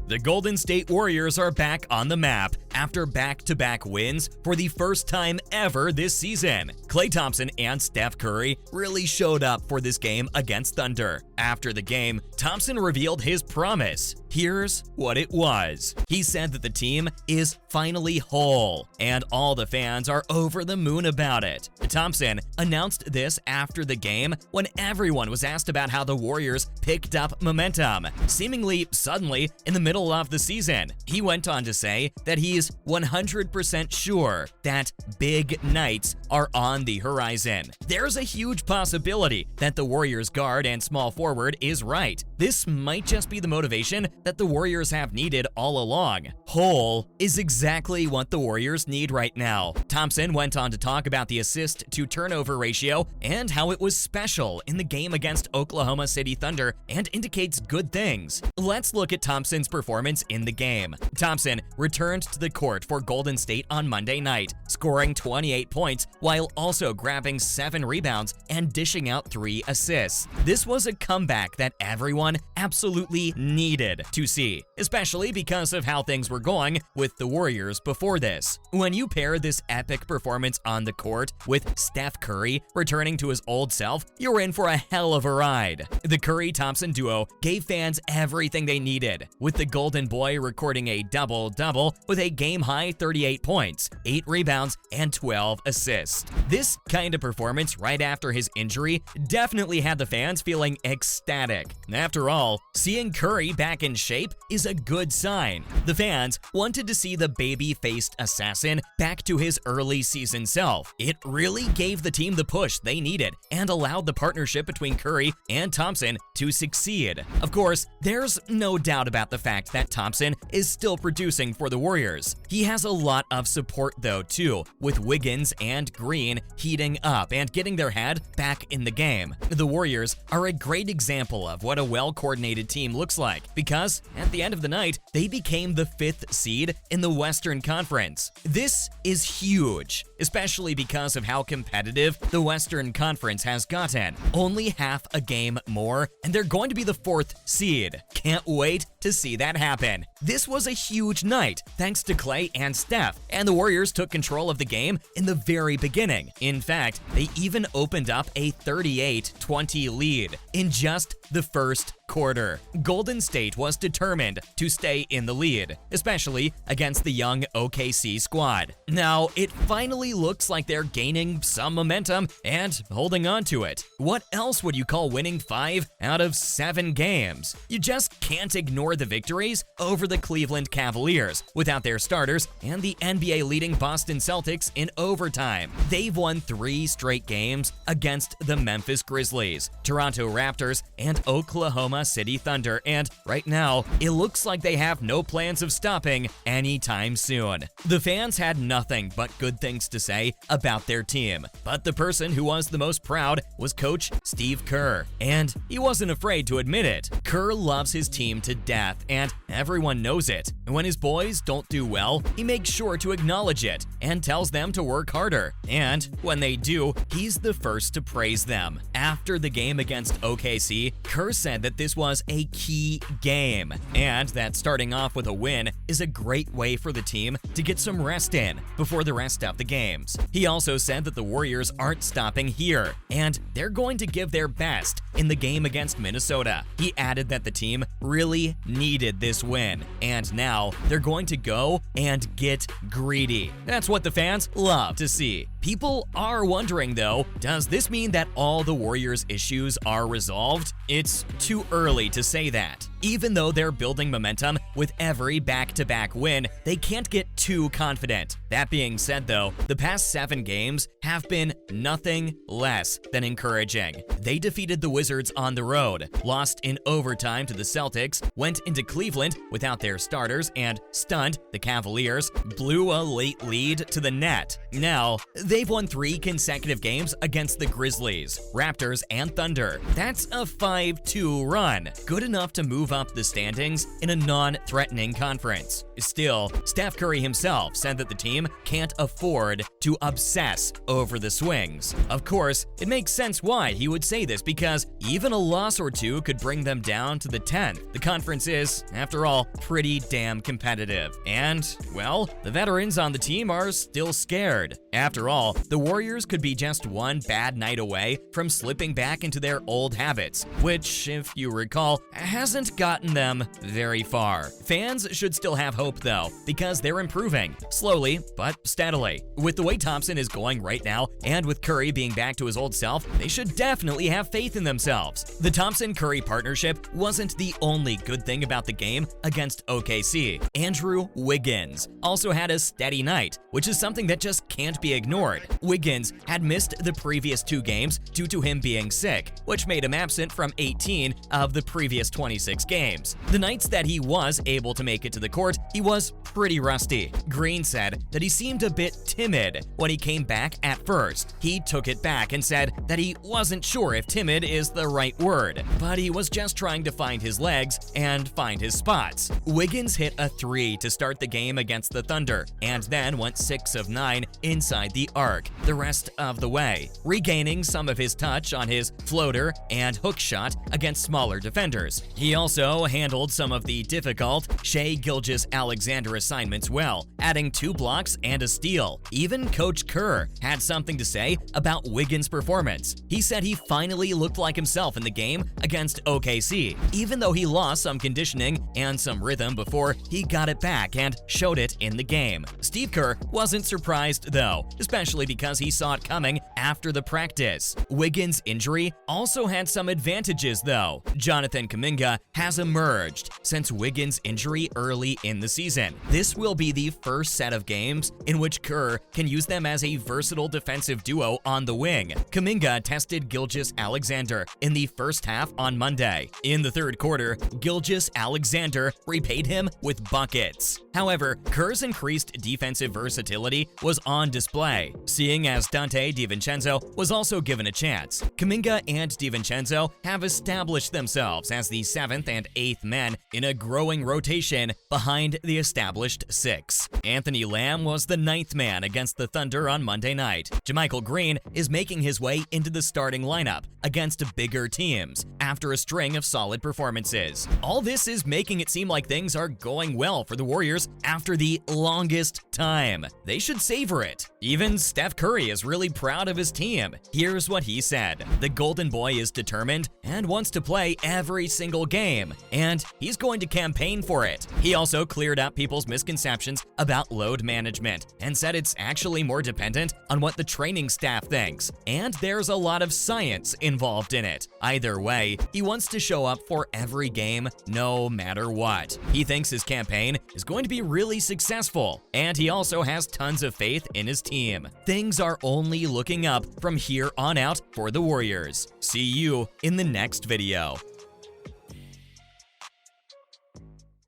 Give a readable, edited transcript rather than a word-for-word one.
The Golden State Warriors are back on the map after back-to-back wins for the first time ever this season. Klay Thompson and Steph Curry really showed up for this game against Thunder. After the game, Thompson revealed his promise. Here's what it was. He said that the team is finally whole, and all the fans are over the moon about it. Thompson announced this after the game when everyone was asked about how the Warriors picked up momentum, seemingly suddenly in the middle of the season. He went on to say that he's 100% sure that big nights are on the horizon. There's a huge possibility that the Warriors guard and small forward is right. This might just be the motivation that the Warriors have needed all along. Whole is exactly what the Warriors need right now. Thompson went on to talk about the assist-to-turnover ratio and how it was special in the game against Oklahoma City Thunder and indicates good things. Let's look at Thompson's performance in the game. Thompson returned to the court for Golden State on Monday night, scoring 28 points while also grabbing 7 rebounds and dishing out 3 assists. This was a comeback that everyone absolutely needed to see, especially because of how things were going with the Warriors before this. When you pair this epic performance on the court with Steph Curry returning to his old self, you're in for a hell of a ride. The Curry-Thompson duo gave fans everything they needed, with the Golden Boy recording a double-double with a game-high 38 points, 8 rebounds, and 12 assists. This kind of performance right after his injury definitely had the fans feeling ecstatic. After all, seeing Curry back in shape is a good sign. The fans wanted to see the baby-faced assassin back to his early season self. It really gave the team the push they needed and allowed the partnership between Curry and Thompson to succeed. Of course, there's no doubt about the fact that Thompson is still producing for the Warriors. He has a lot of support though too, with Wiggins and Green heating up and getting their head back in the game. The Warriors are a great example of what a well-coordinated team looks like, because at the end of the night, they became the 5th seed in the Western Conference. This is huge, especially because of how competitive the Western Conference has gotten. Only half a game more, and they're going to be the 4th seed. Can't wait to see that happen. This was a huge night, thanks to Klay and Steph, and the Warriors took control of the game in the very beginning. In fact, they even opened up a 38-20 lead in just the first quarter. Golden State was determined to stay in the lead, especially against the young OKC squad. Now, it finally looks like they're gaining some momentum and holding on to it. What else would you call winning 5 out of 7 games? You just can't ignore the victories over the Cleveland Cavaliers without their starters and the NBA leading Boston Celtics in overtime. They've won 3 straight games against the Memphis Grizzlies, Toronto Raptors, and Oklahoma City Thunder, and right now, it looks like they have no plans of stopping anytime soon. The fans had nothing but good things to say about their team, but the person who was the most proud was Coach Steve Kerr, and he wasn't afraid to admit it. Kerr loves his team to death, and everyone knows it. When his boys don't do well, he makes sure to acknowledge it and tells them to work harder, and when they do, he's the first to praise them. After the game against OKC, Kerr said that this was a key game, and that starting off with a win is a great way for the team to get some rest in before the rest of the games. He also said that the Warriors aren't stopping here, and they're going to give their best in the game against Minnesota. He added that the team really needed this win, and now they're going to go and get greedy. That's what the fans love to see. People are wondering though, does this mean that all the Warriors' issues are resolved? It's too early to say that. Even though they're building momentum with every back-to-back win, they can't get too confident. That being said though, the past 7 games have been nothing less than encouraging. They defeated the Wizards on the road, lost in overtime to the Celtics, went into Cleveland without their starters, and stunned the Cavaliers, blew a late lead to the net. Now, they've won 3 consecutive games against the Grizzlies, Raptors, and Thunder. That's a 5-2 run. run, good enough to move up the standings in a non-threatening conference. Still, Steph Curry himself said that the team can't afford to obsess over the swings. Of course, it makes sense why he would say this, because even a loss or two could bring them down to the 10th. The conference is, after all, pretty damn competitive. And, well, the veterans on the team are still scared. After all, the Warriors could be just one bad night away from slipping back into their old habits, which, if you recall, hasn't gotten them very far. Fans should still have hope though, because they're improving, slowly but steadily. With the way Thompson is going right now, and with Curry being back to his old self, they should definitely have faith in themselves. The Thompson-Curry partnership wasn't the only good thing about the game against OKC. Andrew Wiggins also had a steady night, which is something that just can't be ignored. Wiggins had missed the previous 2 games due to him being sick, which made him absent from 18 of the previous 26 games. The nights that he was able to make it to the court, he was pretty rusty. Green said that he seemed a bit timid when he came back at first. He took it back and said that he wasn't sure if timid is the right word, but he was just trying to find his legs and find his spots. Wiggins hit a 3 to start the game against the Thunder, and then went 6 of 9 inside the arc the rest of the way, regaining some of his touch on his floater and hook shot against smaller defenders. He also handled some of the difficult Shai Gilgeous-Alexander assignments well, adding 2 blocks and a steal. Even Coach Kerr had something to say about Wiggins' performance. He said he finally looked like himself in the game against OKC, even though he lost some conditioning and some rhythm before he got it back and showed it in the game. Steve Kerr wasn't surprised though, especially because he saw it coming after the practice. Wiggins' injury also had some advantages though. Jonathan Kuminga has emerged since Wiggins' injury early in the season. This will be the first set of games in which Kerr can use them as a versatile defensive duo on the wing. Kuminga tested Gilgeous-Alexander in the first half on Monday. In the third quarter, Gilgeous-Alexander repaid him with buckets. However, Kerr's increased defensive versatility was on display, seeing as Dante DiVincenzo was also given a chance. Kuminga and DiVincenzo have established themselves as the 7th and 8th men in a growing rotation behind the established 6. Anthony Lamb was the 9th man against the Thunder on Monday night. JaMychal Green is making his way into the starting lineup against bigger teams after a string of solid performances. All this is making it seem like things are going well for the Warriors after the longest time. They should savor it. Even Steph Curry is really proud of his team. Here's what he said: "The Golden Boy is determined and wants to play every single game, and he's going to campaign for it." He also cleared up people's misconceptions about load management and said it's actually more dependent on what the training staff thinks, and there's a lot of science involved in it. Either way, he wants to show up for every game, no matter what. He thinks his campaign is going to be really successful, and he also has tons of faith in his team. Things are only looking up from here on out for the Warriors. See you in the next video.